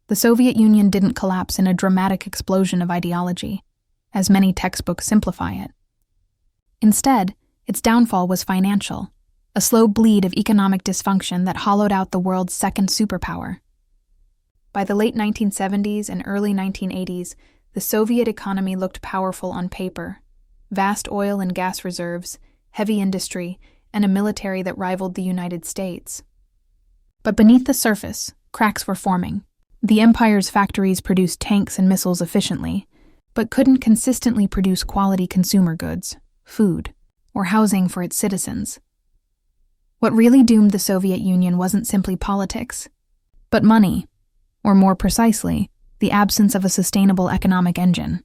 The Soviet Union didn't collapse in a dramatic explosion of ideology, as many textbooks simplify it. Instead, its downfall was financial, a slow bleed of economic dysfunction that hollowed out the world's second superpower. By the late 1970s and early 1980s, the Soviet economy looked powerful on paper. Vast oil and gas reserves, heavy industry, and a military that rivaled the United States. But beneath the surface, cracks were forming. The empire's factories produced tanks and missiles efficiently, but couldn't consistently produce quality consumer goods, food, or housing for its citizens. What really doomed the Soviet Union wasn't simply politics, but money, or more precisely, the absence of a sustainable economic engine.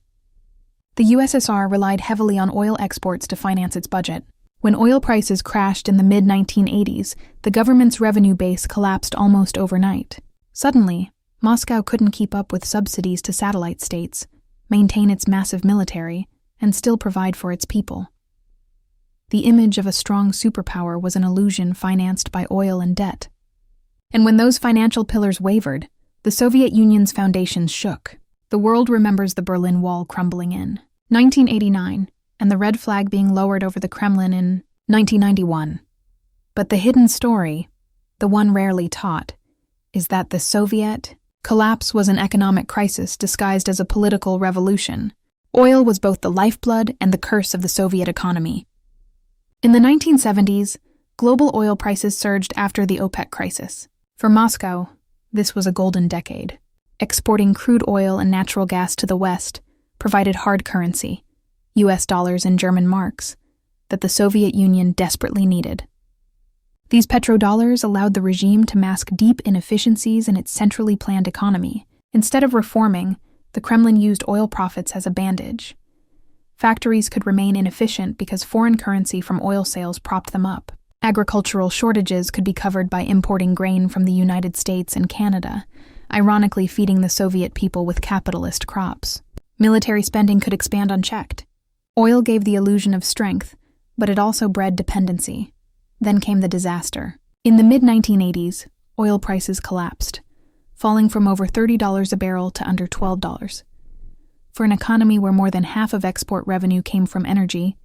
The USSR relied heavily on oil exports to finance its budget. When oil prices crashed in the mid-1980s, the government's revenue base collapsed almost overnight. Suddenly, Moscow couldn't keep up with subsidies to satellite states, maintain its massive military, and still provide for its people. The image of a strong superpower was an illusion financed by oil and debt. And when those financial pillars wavered, the Soviet Union's foundations shook. The world remembers the Berlin Wall crumbling in 1989, and the red flag being lowered over the Kremlin in 1991. But the hidden story, the one rarely taught, is that the Soviet collapse was an economic crisis disguised as a political revolution. Oil was both the lifeblood and the curse of the Soviet economy. In the 1970s, global oil prices surged after the OPEC crisis. For Moscow, this was a golden decade. Exporting crude oil and natural gas to the West provided hard currency, US dollars and German marks, that the Soviet Union desperately needed. These petrodollars allowed the regime to mask deep inefficiencies in its centrally planned economy. Instead of reforming, the Kremlin used oil profits as a bandage. Factories could remain inefficient because foreign currency from oil sales propped them up. Agricultural shortages could be covered by importing grain from the United States and Canada, ironically feeding the Soviet people with capitalist crops. Military spending could expand unchecked. Oil gave the illusion of strength, but it also bred dependency. Then came the disaster. In the mid-1980s, oil prices collapsed, falling from over $30 a barrel to under $12. For an economy where more than half of export revenue came from energy,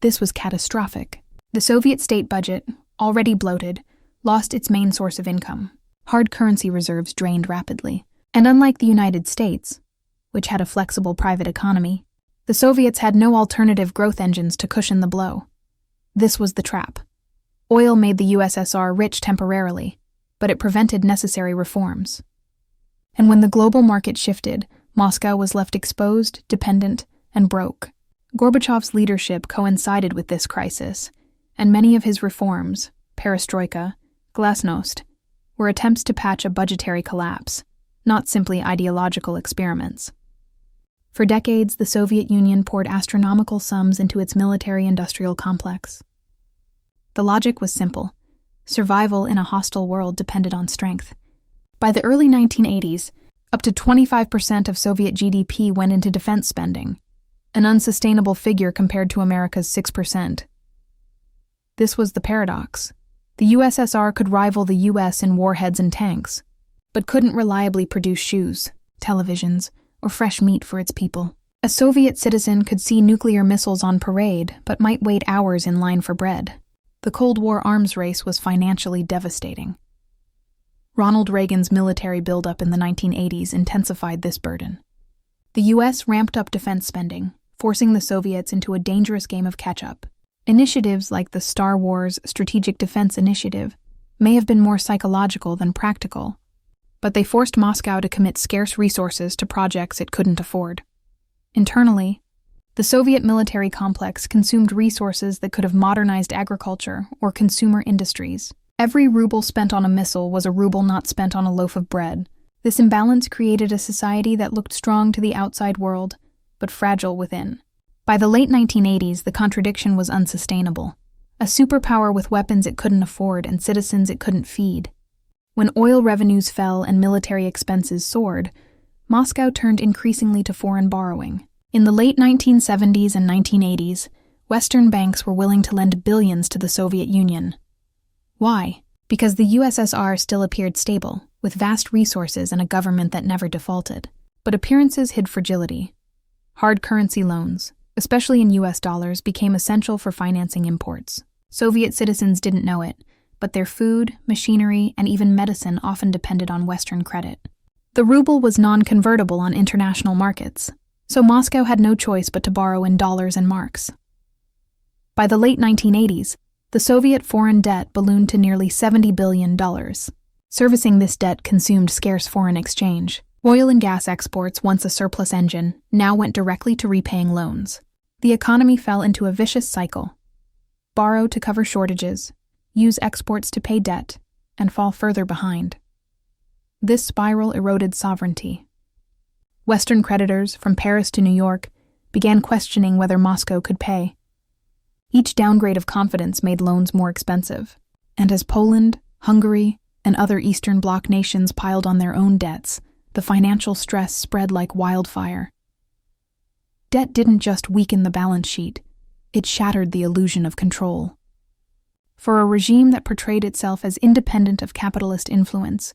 this was catastrophic. The Soviet state budget, already bloated, lost its main source of income. Hard currency reserves drained rapidly. And unlike the United States, which had a flexible private economy, the Soviets had no alternative growth engines to cushion the blow. This was the trap. Oil made the USSR rich temporarily, but it prevented necessary reforms. And when the global market shifted, Moscow was left exposed, dependent, and broke. Gorbachev's leadership coincided with this crisis, and many of his reforms, perestroika, glasnost, were attempts to patch a budgetary collapse, not simply ideological experiments. For decades, the Soviet Union poured astronomical sums into its military-industrial complex. The logic was simple. Survival in a hostile world depended on strength. By the early 1980s, up to 25% of Soviet GDP went into defense spending, an unsustainable figure compared to America's 6%. This was the paradox. The USSR could rival the US in warheads and tanks, but couldn't reliably produce shoes, televisions, or fresh meat for its people. A Soviet citizen could see nuclear missiles on parade, but might wait hours in line for bread. The Cold War arms race was financially devastating. Ronald Reagan's military buildup in the 1980s intensified this burden. The US ramped up defense spending, forcing the Soviets into a dangerous game of catch-up. Initiatives like the Star Wars Strategic Defense Initiative may have been more psychological than practical, but they forced Moscow to commit scarce resources to projects it couldn't afford. Internally, the Soviet military complex consumed resources that could have modernized agriculture or consumer industries. Every ruble spent on a missile was a ruble not spent on a loaf of bread. This imbalance created a society that looked strong to the outside world, but fragile within. By the late 1980s, the contradiction was unsustainable. A superpower with weapons it couldn't afford and citizens it couldn't feed. When oil revenues fell and military expenses soared, Moscow turned increasingly to foreign borrowing. In the late 1970s and 1980s, Western banks were willing to lend billions to the Soviet Union. Why? Because the USSR still appeared stable. with vast resources and a government that never defaulted. But appearances hid fragility. Hard currency loans, especially in US dollars, became essential for financing imports. Soviet citizens didn't know it, but their food, machinery, and even medicine often depended on Western credit. The ruble was non-convertible on international markets, so Moscow had no choice but to borrow in dollars and marks. By the late 1980s, the Soviet foreign debt ballooned to nearly $70 billion. Servicing this debt consumed scarce foreign exchange. Oil and gas exports, once a surplus engine, now went directly to repaying loans. The economy fell into a vicious cycle. Borrow to cover shortages, use exports to pay debt, and fall further behind. This spiral eroded sovereignty. Western creditors, from Paris to New York, began questioning whether Moscow could pay. Each downgrade of confidence made loans more expensive, and as Poland, Hungary, and other Eastern Bloc nations piled on their own debts, the financial stress spread like wildfire. Debt didn't just weaken the balance sheet, it shattered the illusion of control. For a regime that portrayed itself as independent of capitalist influence,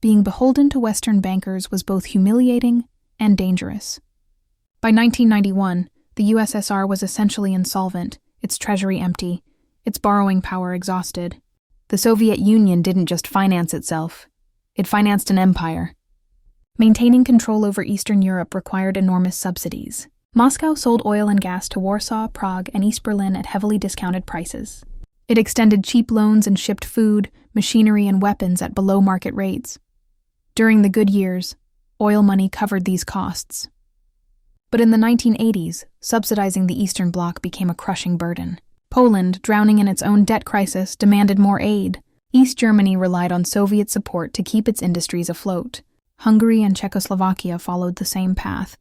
being beholden to Western bankers was both humiliating and dangerous. By 1991, the USSR was essentially insolvent, its treasury empty, its borrowing power exhausted. The Soviet Union didn't just finance itself, it financed an empire. Maintaining control over Eastern Europe required enormous subsidies. Moscow sold oil and gas to Warsaw, Prague, and East Berlin at heavily discounted prices. It extended cheap loans and shipped food, machinery, and weapons at below-market rates. During the good years, oil money covered these costs. But in the 1980s, subsidizing the Eastern Bloc became a crushing burden. Poland, drowning in its own debt crisis, demanded more aid. East Germany relied on Soviet support to keep its industries afloat. Hungary and Czechoslovakia followed the same path.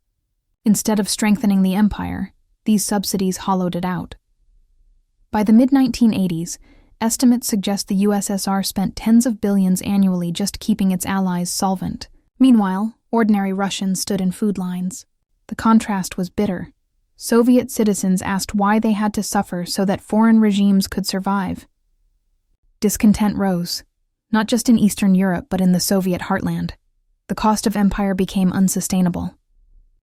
Instead of strengthening the empire, these subsidies hollowed it out. By the mid-1980s, estimates suggest the USSR spent tens of billions annually just keeping its allies solvent. Meanwhile, ordinary Russians stood in food lines. The contrast was bitter. Soviet citizens asked why they had to suffer so that foreign regimes could survive. Discontent rose, not just in Eastern Europe but in the Soviet heartland. The cost of empire became unsustainable.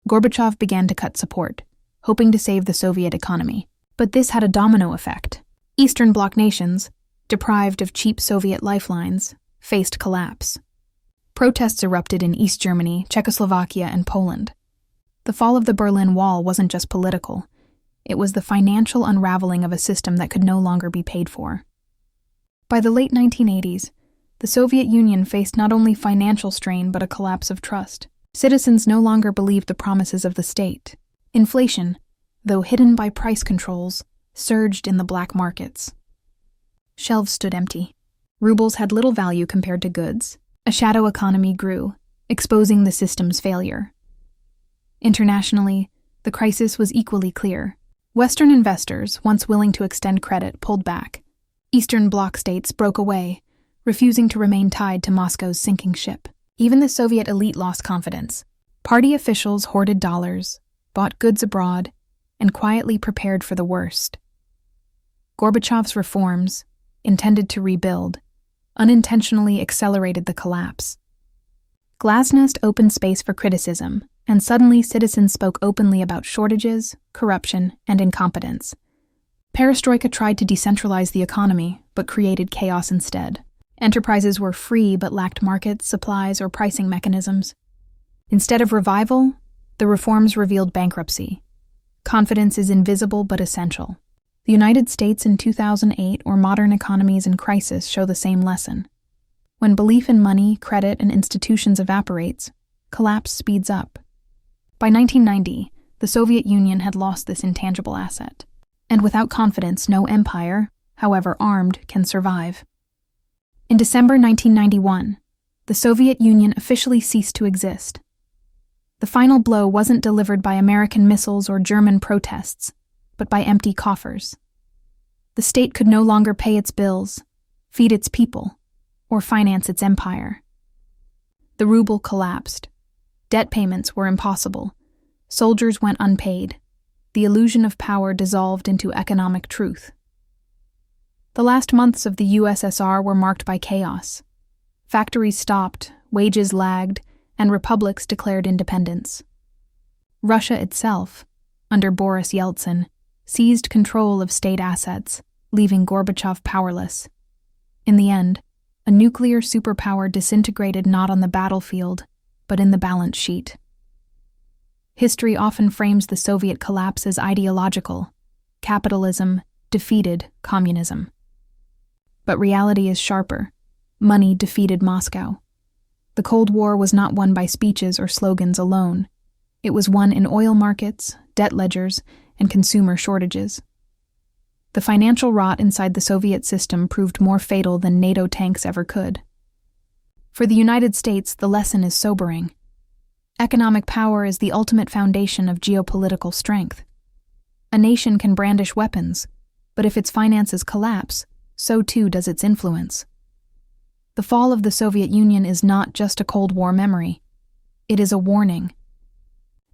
Gorbachev began to cut support, hoping to save the Soviet economy. But this had a domino effect. Eastern Bloc nations, deprived of cheap Soviet lifelines, faced collapse. Protests erupted in East Germany, Czechoslovakia, and Poland. The fall of the Berlin Wall wasn't just political. It was the financial unraveling of a system that could no longer be paid for. By the late 1980s, the Soviet Union faced not only financial strain but a collapse of trust. Citizens no longer believed the promises of the state. Inflation, though hidden by price controls, surged in the black markets. Shelves stood empty. Rubles had little value compared to goods. A shadow economy grew, exposing the system's failure. Internationally, the crisis was equally clear. Western investors, once willing to extend credit, pulled back. Eastern Bloc states broke away, refusing to remain tied to Moscow's sinking ship. Even the Soviet elite lost confidence. Party officials hoarded dollars, bought goods abroad, and quietly prepared for the worst. Gorbachev's reforms, intended to rebuild, unintentionally accelerated the collapse. Glasnost opened space for criticism, and suddenly citizens spoke openly about shortages, corruption, and incompetence. Perestroika tried to decentralize the economy, but created chaos instead. Enterprises were free but lacked markets, supplies, or pricing mechanisms. Instead of revival, the reforms revealed bankruptcy. Confidence is invisible but essential. The United States in 2008 or modern economies in crisis show the same lesson. When belief in money, credit, and institutions evaporates, collapse speeds up. By 1990, the Soviet Union had lost this intangible asset. And without confidence, no empire, however armed, can survive. In December 1991, the Soviet Union officially ceased to exist. The final blow wasn't delivered by American missiles or German protests, but by empty coffers. The state could no longer pay its bills, feed its people, or finance its empire. The ruble collapsed. Debt payments were impossible. Soldiers went unpaid. The illusion of power dissolved into economic truth. The last months of the USSR were marked by chaos. Factories stopped, wages lagged, and republics declared independence. Russia itself, under Boris Yeltsin, seized control of state assets, leaving Gorbachev powerless. In the end, a nuclear superpower disintegrated not on the battlefield, but in the balance sheet. History often frames the Soviet collapse as ideological. Capitalism defeated communism. But reality is sharper. Money defeated Moscow. The Cold War was not won by speeches or slogans alone. It was won in oil markets, debt ledgers, and consumer shortages. The financial rot inside the Soviet system proved more fatal than NATO tanks ever could. For the United States, the lesson is sobering. Economic power is the ultimate foundation of geopolitical strength. A nation can brandish weapons, but if its finances collapse, so too does its influence. The fall of the Soviet Union is not just a Cold War memory. It is a warning.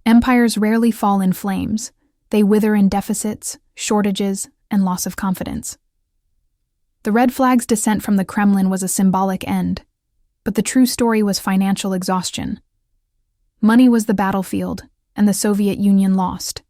Empires rarely fall in flames. They wither in deficits, shortages, and loss of confidence. The Red Flag's descent from the Kremlin was a symbolic end, but the true story was financial exhaustion. Money was the battlefield, and the Soviet Union lost.